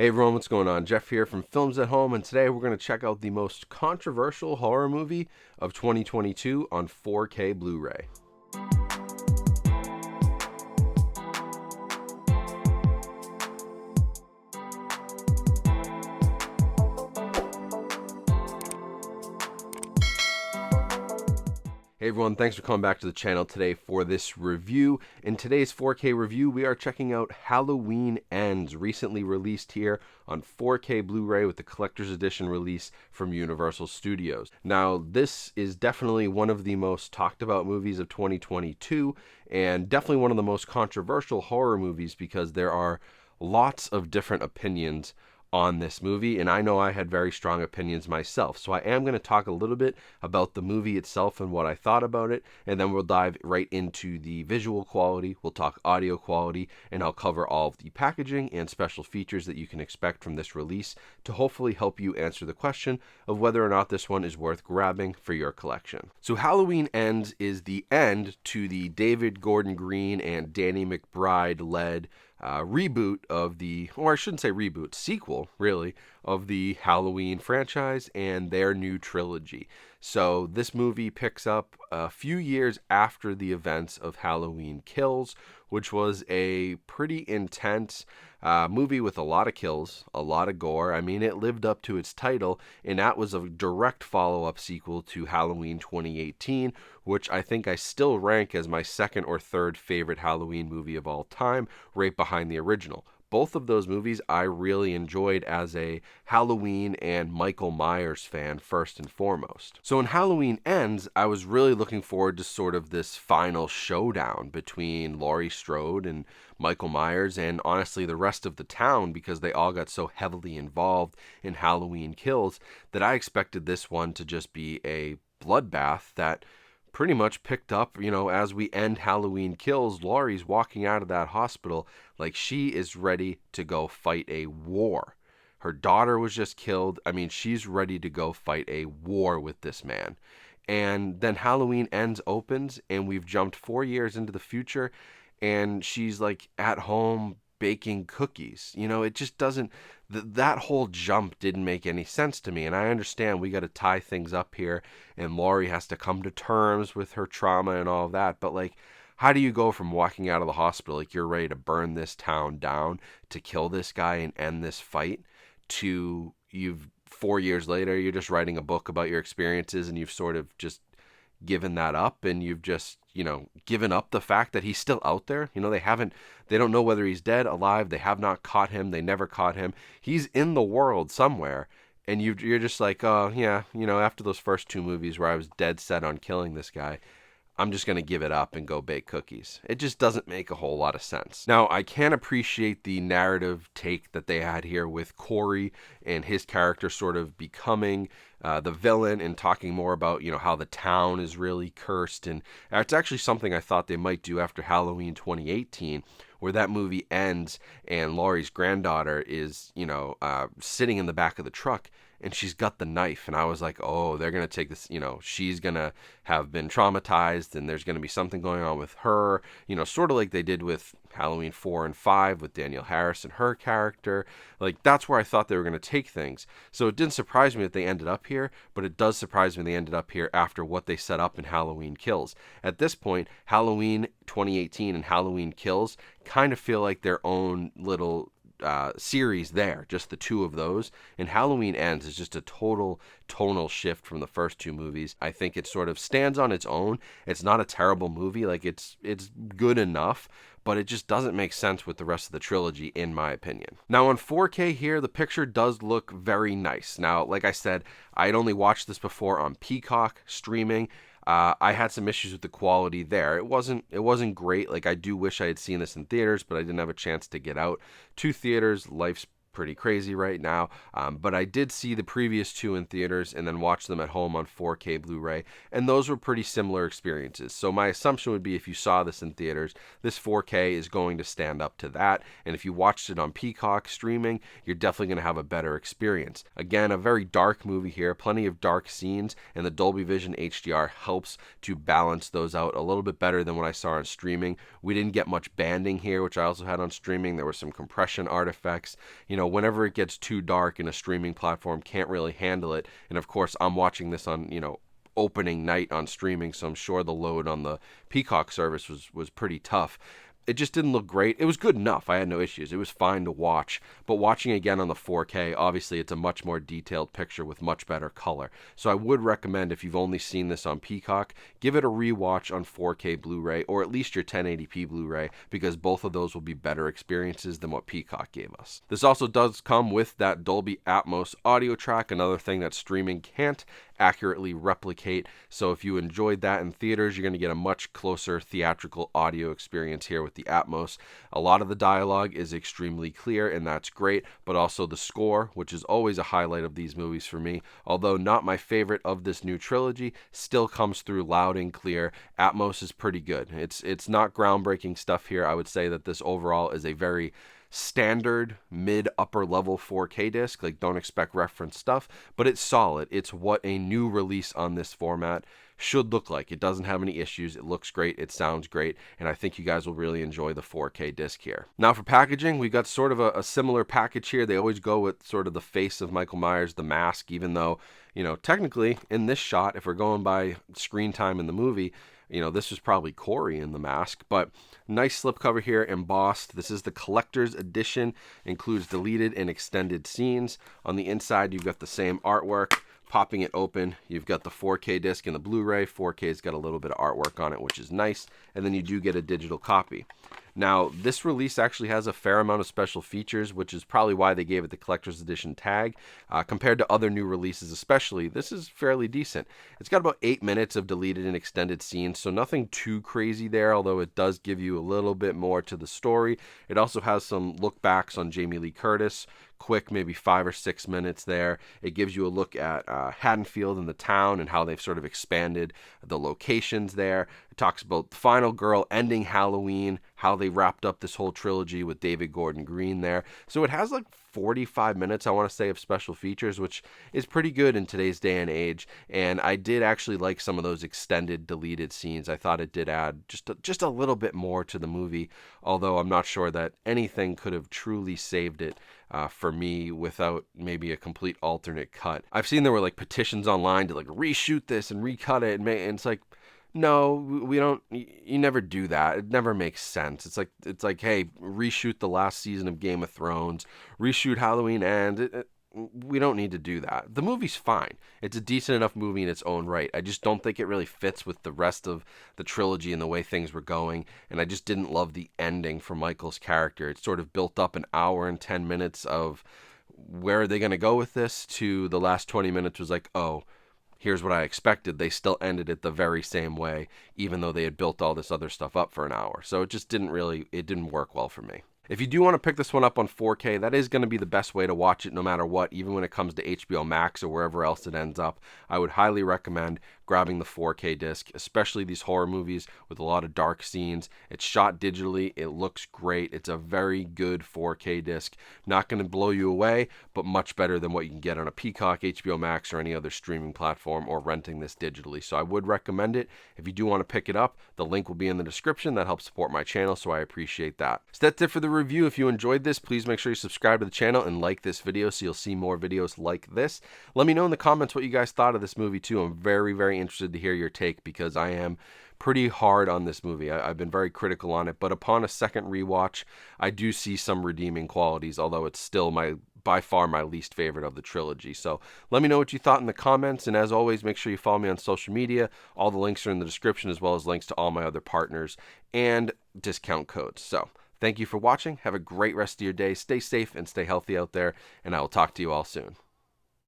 Hey everyone, what's going on? Jeff here from Films at Home, and today we're going to check out the most controversial horror movie of 2022 on 4K Blu-ray. Hey everyone, thanks for coming back to the channel today for this review. In today's 4K review, we are checking out Halloween Ends, recently released here on 4K Blu-ray with the collector's edition release from Universal Studios. Now, this is definitely one of the most talked about movies of 2022, and definitely one of the most controversial horror movies because there are lots of different opinions on this movie, and I know I had very strong opinions myself. So I am going to talk a little bit about the movie itself and what I thought about it, and then we'll dive right into the visual quality, we'll talk audio quality, and I'll cover all of the packaging and special features that you can expect from this release to hopefully help you answer the question of whether or not this one is worth grabbing for your collection. So Halloween Ends is the end to the David Gordon Green and Danny McBride led reboot of the, or I shouldn't say reboot, sequel, really, of the Halloween franchise and their new trilogy. So this movie picks up a few years after the events of Halloween Kills, which was a pretty intense movie with a lot of kills, a lot of gore. I mean, it lived up to its title, and that was a direct follow-up sequel to Halloween 2018, which I think I still rank as my second or third favorite Halloween movie of all time, right behind the original. Both of those movies I really enjoyed as a Halloween and Michael Myers fan, first and foremost. So in Halloween Ends, I was really looking forward to sort of this final showdown between Laurie Strode and Michael Myers and honestly the rest of the town, because they all got so heavily involved in Halloween Kills that I expected this one to just be a bloodbath that pretty much picked up, as we end Halloween Kills, Laurie's walking out of that hospital like she is ready to go fight a war. Her daughter was just killed. I mean, she's ready to go fight a war with this man. And then Halloween Ends opens, and we've jumped 4 years into the future, and she's like at home baking cookies. It just doesn't, that whole jump didn't make any sense to me. And I understand we got to tie things up here, and Laurie has to come to terms with her trauma and all of that. But like, how do you go from walking out of the hospital like you're ready to burn this town down, to kill this guy and end this fight, to 4 years later, you're just writing a book about your experiences and you've sort of just given that up, and you've just given up the fact that he's still out there. They don't know whether he's dead, alive. They have not caught him. They never caught him. He's in the world somewhere, and you're just like, oh yeah, after those first two movies where I was dead set on killing this guy, I'm just going to give it up and go bake cookies. It just doesn't make a whole lot of sense. Now, I can appreciate the narrative take that they had here with Corey and his character sort of becoming the villain and talking more about, how the town is really cursed. And it's actually something I thought they might do after Halloween 2018, where that movie ends and Laurie's granddaughter is, sitting in the back of the truck, and she's got the knife. And I was like, oh, they're going to take this, she's going to have been traumatized, and there's going to be something going on with her, sort of like they did with Halloween 4 and 5 with Danielle Harris and her character. Like, that's where I thought they were going to take things. So it didn't surprise me that they ended up here, but it does surprise me they ended up here after what they set up in Halloween Kills. At this point, Halloween 2018 and Halloween Kills kind of feel like their own little series there, just the two of those. And Halloween Ends is just a total tonal shift from the first two movies. I think it sort of stands on its own. It's not a terrible movie. Like, it's good enough, but it just doesn't make sense with the rest of the trilogy, in my opinion. Now, on 4K here, the picture does look very nice. Now, like I said, I'd only watched this before on Peacock streaming. I had some issues with the quality there. It wasn't great. Like, I do wish I had seen this in theaters, but I didn't have a chance to get out to theaters. Life's pretty crazy right now, but I did see the previous two in theaters and then watch them at home on 4K Blu-ray, and those were pretty similar experiences. So my assumption would be, if you saw this in theaters, this 4K is going to stand up to that, and if you watched it on Peacock streaming, you're definitely going to have a better experience. Again, a very dark movie here, plenty of dark scenes, and the Dolby Vision HDR helps to balance those out a little bit better than what I saw on streaming. We didn't get much banding here, which I also had on streaming. There were some compression artifacts. whenever it gets too dark and a streaming platform can't really handle it, and of course I'm watching this on, opening night on streaming, so I'm sure the load on the Peacock service was pretty tough. It just didn't look great. It was good enough. I had no issues. It was fine to watch. But watching again on the 4K, obviously it's a much more detailed picture with much better color. So I would recommend, if you've only seen this on Peacock, give it a rewatch on 4K Blu-ray, or at least your 1080p Blu-ray, because both of those will be better experiences than what Peacock gave us. This also does come with that Dolby Atmos audio track, another thing that streaming can't accurately replicate. So if you enjoyed that in theaters, you're going to get a much closer theatrical audio experience here with the Atmos. A lot of the dialogue is extremely clear, and that's great, but also the score, which is always a highlight of these movies for me, although not my favorite of this new trilogy, still comes through loud and clear. Atmos is pretty good. It's not groundbreaking stuff here. I would say that this overall is a very standard mid upper level 4K disc. Like, don't expect reference stuff, but it's solid. It's what a new release on this format should look like. It doesn't have any issues. It looks great. It sounds great. And I think you guys will really enjoy the 4K disc here. Now for packaging, we got sort of a similar package here. They always go with sort of the face of Michael Myers, the mask, even though, technically in this shot, if we're going by screen time in the movie, this was probably Corey in the mask, but nice slipcover here, embossed. This is the collector's edition, includes deleted and extended scenes. On the inside, you've got the same artwork. Popping it open, you've got the 4K disc and the Blu-ray. 4K's got a little bit of artwork on it, which is nice, and then you do get a digital copy. Now, this release actually has a fair amount of special features, which is probably why they gave it the collector's edition tag. Compared to other new releases especially, this is fairly decent. It's got about 8 minutes of deleted and extended scenes, so nothing too crazy there, although it does give you a little bit more to the story. It also has some look backs on Jamie Lee Curtis, quick, maybe 5 or 6 minutes there. It gives you a look at Haddonfield and the town and how they've sort of expanded the locations there. It talks about the final girl ending Halloween, how they wrapped up this whole trilogy with David Gordon Green there. So it has like 45 minutes, I want to say, of special features, which is pretty good in today's day and age. And I did actually like some of those extended deleted scenes. I thought it did add just a little bit more to the movie, although I'm not sure that anything could have truly saved it for me without maybe a complete alternate cut. I've seen there were like petitions online to like reshoot this and recut it, and it's like, no, we don't. You never do that. It never makes sense. It's like, hey, reshoot the last season of Game of Thrones, reshoot Halloween Ends. We don't need to do that. The movie's fine. It's a decent enough movie in its own right. I just don't think it really fits with the rest of the trilogy and the way things were going. And I just didn't love the ending for Michael's character. It sort of built up an hour and 10 minutes of where are they going to go with this, to the last 20 minutes was like, oh, here's what I expected. They still ended it the very same way, even though they had built all this other stuff up for an hour. So it just didn't work well for me. If you do want to pick this one up on 4K, that is going to be the best way to watch it no matter what, even when it comes to HBO Max or wherever else it ends up. I would highly recommend grabbing the 4K disc, especially these horror movies with a lot of dark scenes. It's shot digitally. It looks great. It's a very good 4K disc. Not going to blow you away, but much better than what you can get on a Peacock, HBO Max, or any other streaming platform, or renting this digitally. So I would recommend it. If you do want to pick it up, the link will be in the description. That helps support my channel, so I appreciate that. So that's it for the review. If you enjoyed this, please make sure you subscribe to the channel and like this video so you'll see more videos like this. Let me know in the comments what you guys thought of this movie too. I'm very, very interested to hear your take, because I am pretty hard on this movie. I've been very critical on it, but upon a second rewatch, I do see some redeeming qualities, although it's still by far my least favorite of the trilogy. So let me know what you thought in the comments, and as always, make sure you follow me on social media. All the links are in the description, as well as links to all my other partners and discount codes. So thank you for watching. Have a great rest of your day. Stay safe and stay healthy out there, and I will talk to you all soon.